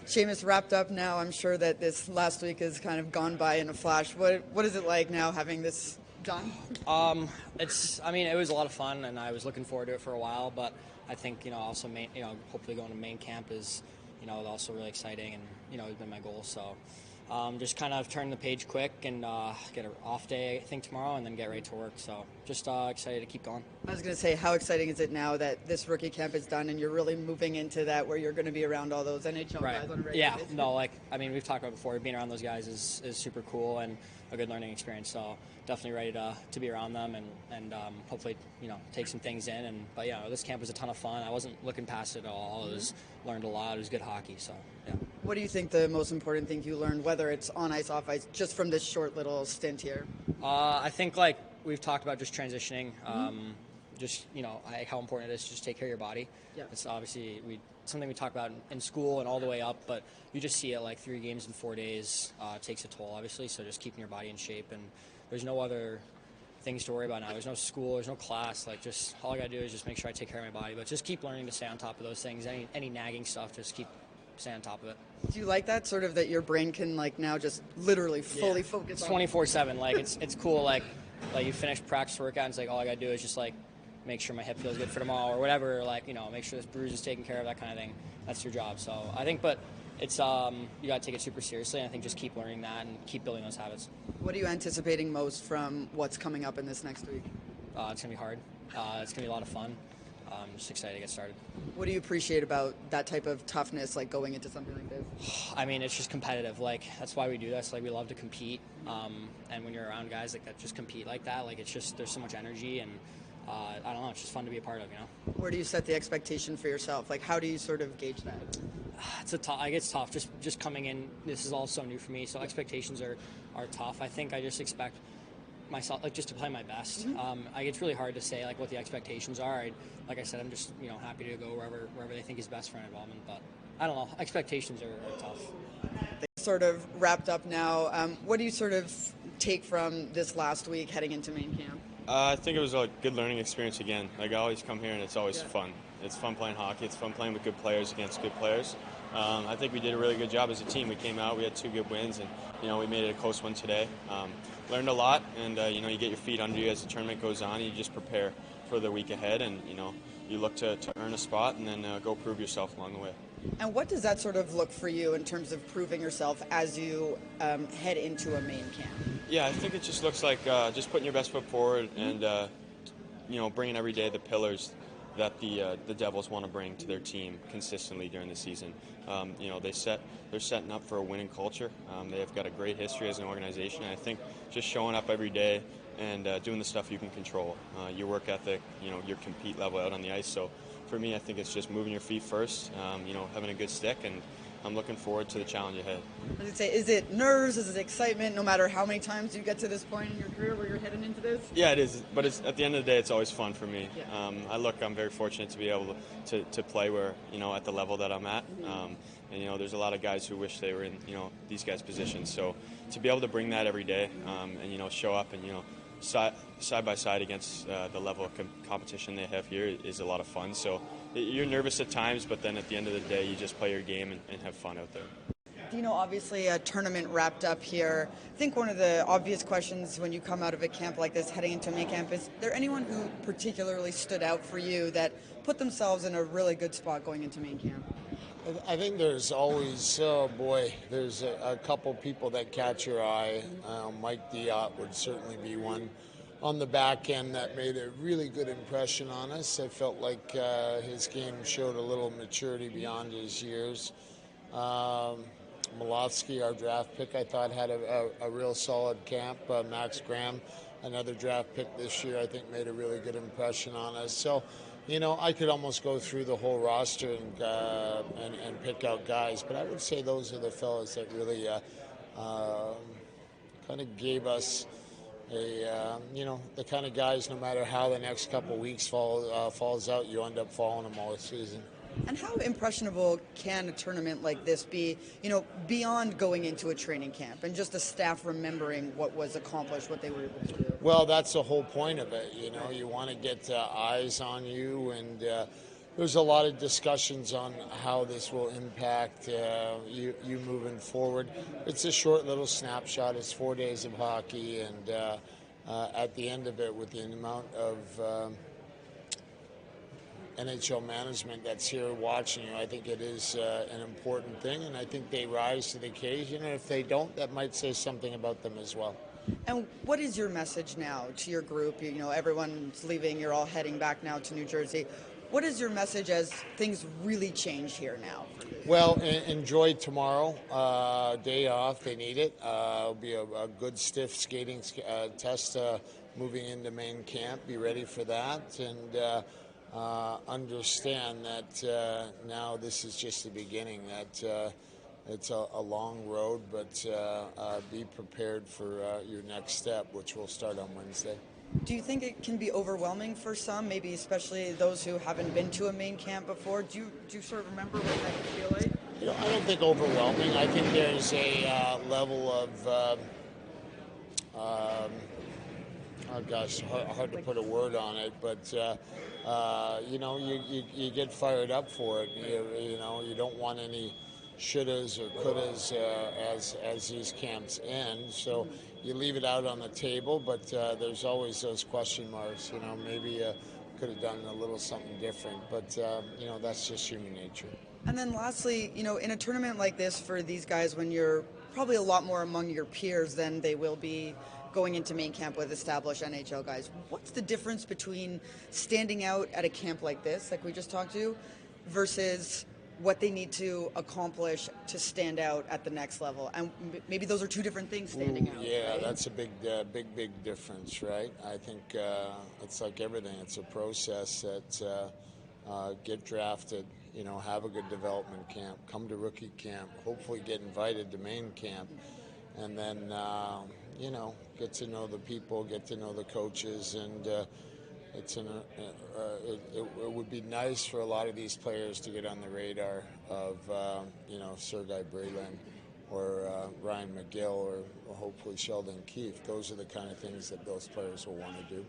Seamus, wrapped up now. I'm sure that this last week has kind of gone by in a flash. What is it like now having this done? It was a lot of fun, and I was looking forward to it for a while. But I think also hopefully going to main camp is also really exciting, and has been my goal. So just kind of turn the page quick and get an off day I think tomorrow, and then get ready to work. So just excited to keep going. I was going to say, how exciting is it now that this rookie camp is done and you're really moving into that where you're going to be around all those NHL guys on a regular basis? We've talked about before, being around those guys is super cool and a good learning experience. So definitely ready to be around them and hopefully take some things in. But this camp was a ton of fun. I wasn't looking past it at all. I learned a lot. It was good hockey. So yeah. What do you think the most important thing you learned, whether it's on ice, off ice, just from this short little stint here? I think we've talked about just transitioning. How important it is to just take care of your body. Yeah. It's obviously something we talk about in school and all the way up, but you just see it 3 games in 4 days takes a toll, obviously. So just keeping your body in shape, and there's no other things to worry about now. There's no school, there's no class. Just all I gotta do is just make sure I take care of my body, but just keep learning to stay on top of those things. Any nagging stuff, just stay on top of it. Do you like that sort of that your brain can now just literally fully focus on? 24/7. It's cool. You finish practice workout, and it's all I gotta do is just make sure my hip feels good for tomorrow or whatever. Make sure this bruise is taken care of, that kind of thing. That's your job. So I think, but it's you gotta take it super seriously. And I think just keep learning that and keep building those habits. What are you anticipating most from what's coming up in this next week? It's gonna be hard. It's gonna be a lot of fun. I'm just excited to get started. What do you appreciate about that type of toughness, going into something like this? It's just competitive. That's why we do this. We love to compete. And when you're around guys that just compete like that, it's just there's so much energy, and I don't know. It's just fun to be a part of. Where do you set the expectation for yourself? How do you sort of gauge that? It's tough. Just coming in, this is all so new for me. So expectations are tough. I think I just expect myself just to play my best. It's really hard to say what the expectations are. Like I said, I'm just happy to go wherever they think is best for my involvement. But I don't know. Expectations are tough. Sort of wrapped up now. What do you sort of take from this last week heading into main camp? I think it was a good learning experience again. I always come here and it's always fun. It's fun playing hockey. It's fun playing with good players against good players. I think we did a really good job as a team. We came out, we had 2 good wins, and we made it a close one today. Learned a lot, and you get your feet under you as the tournament goes on. And you just prepare for the week ahead, and you look to earn a spot and then go prove yourself along the way. And what does that sort of look for you in terms of proving yourself as you head into a main camp? Yeah, I think it just looks like just putting your best foot forward and bringing every day the pillars that the Devils want to bring to their team consistently during the season. They're setting up for a winning culture. They've got a great history as an organization, and I think just showing up every day and doing the stuff you can control, your work ethic, your compete level out on the ice. So for me, I think it's just moving your feet first, having a good stick, and I'm looking forward to the challenge ahead. I was say, is it nerves? Is it excitement? No matter how many times you get to this point in your career where you're heading into this? Yeah, it is. But at the end of the day, it's always fun for me. Yeah. I'm very fortunate to be able to play where at the level that I'm at. And there's a lot of guys who wish they were in these guys' positions. So to be able to bring that every day and show up and side by side against the level of competition they have here is a lot of fun. So you're nervous at times, but then at the end of the day, you just play your game and have fun out there. Obviously a tournament wrapped up here. I think one of the obvious questions when you come out of a camp like this, heading into main camp, is there anyone who particularly stood out for you that put themselves in a really good spot going into main camp? I think there's always, there's a couple people that catch your eye. Mike Diot would certainly be one on the back end that made a really good impression on us. I felt like his game showed a little maturity beyond his years. Molofsky, our draft pick, I thought had a real solid camp. Max Graham, another draft pick this year, I think made a really good impression on us. So, I could almost go through the whole roster and pick out guys, but I would say those are the fellas that really kind of gave us the kind of guys, no matter how the next couple of weeks falls out, you end up following them all season. And how impressionable can a tournament like this be, beyond going into a training camp and just the staff remembering what was accomplished, what they were able to do? Well, that's the whole point of it. You want to get eyes on you, and there's a lot of discussions on how this will impact you moving forward. It's a short little snapshot. It's 4 days of hockey, and at the end of it, with the amount of NHL management that's here watching you, I think it is an important thing, and I think they rise to the occasion. And if they don't, that might say something about them as well. And what is your message now to your group? You know, everyone's leaving. You're all heading back now to New Jersey. What is your message as things really change here now? Well, enjoy tomorrow. Day off. They need it. It'll be a good stiff skating test moving into main camp. Be ready for that, and understand that now this is just the beginning. That it's a long road, but be prepared for your next step, which will start on Wednesday. Do you think it can be overwhelming for some, maybe especially those who haven't been to a main camp before? Do you sort of remember what that could feel like? You know, I don't think overwhelming. I think there's a level of oh gosh, hard to put a word on it, but you know, you get fired up for it. You know, you don't want any shouldas or couldas as these camps end. So you leave it out on the table, but there's always those question marks. You know, maybe could have done a little something different, but you know, that's just human nature. And then lastly, you know, in a tournament like this for these guys, when you're probably a lot more among your peers than they will be going into main camp with established NHL guys, what's the difference between standing out at a camp like this, like we just talked to, versus what they need to accomplish to stand out at the next level? And maybe those are two different things, standing out. Yeah, right? that's a big difference, right? I think it's like everything. It's a process that get drafted, you know, have a good development camp, come to rookie camp, hopefully get invited to main camp, and then, you know, get to know the people, get to know the coaches, and it would be nice for a lot of these players to get on the radar of, you know, Sergei Brylin or Ryan McGill or hopefully Sheldon Keefe. Those are the kind of things that those players will want to do.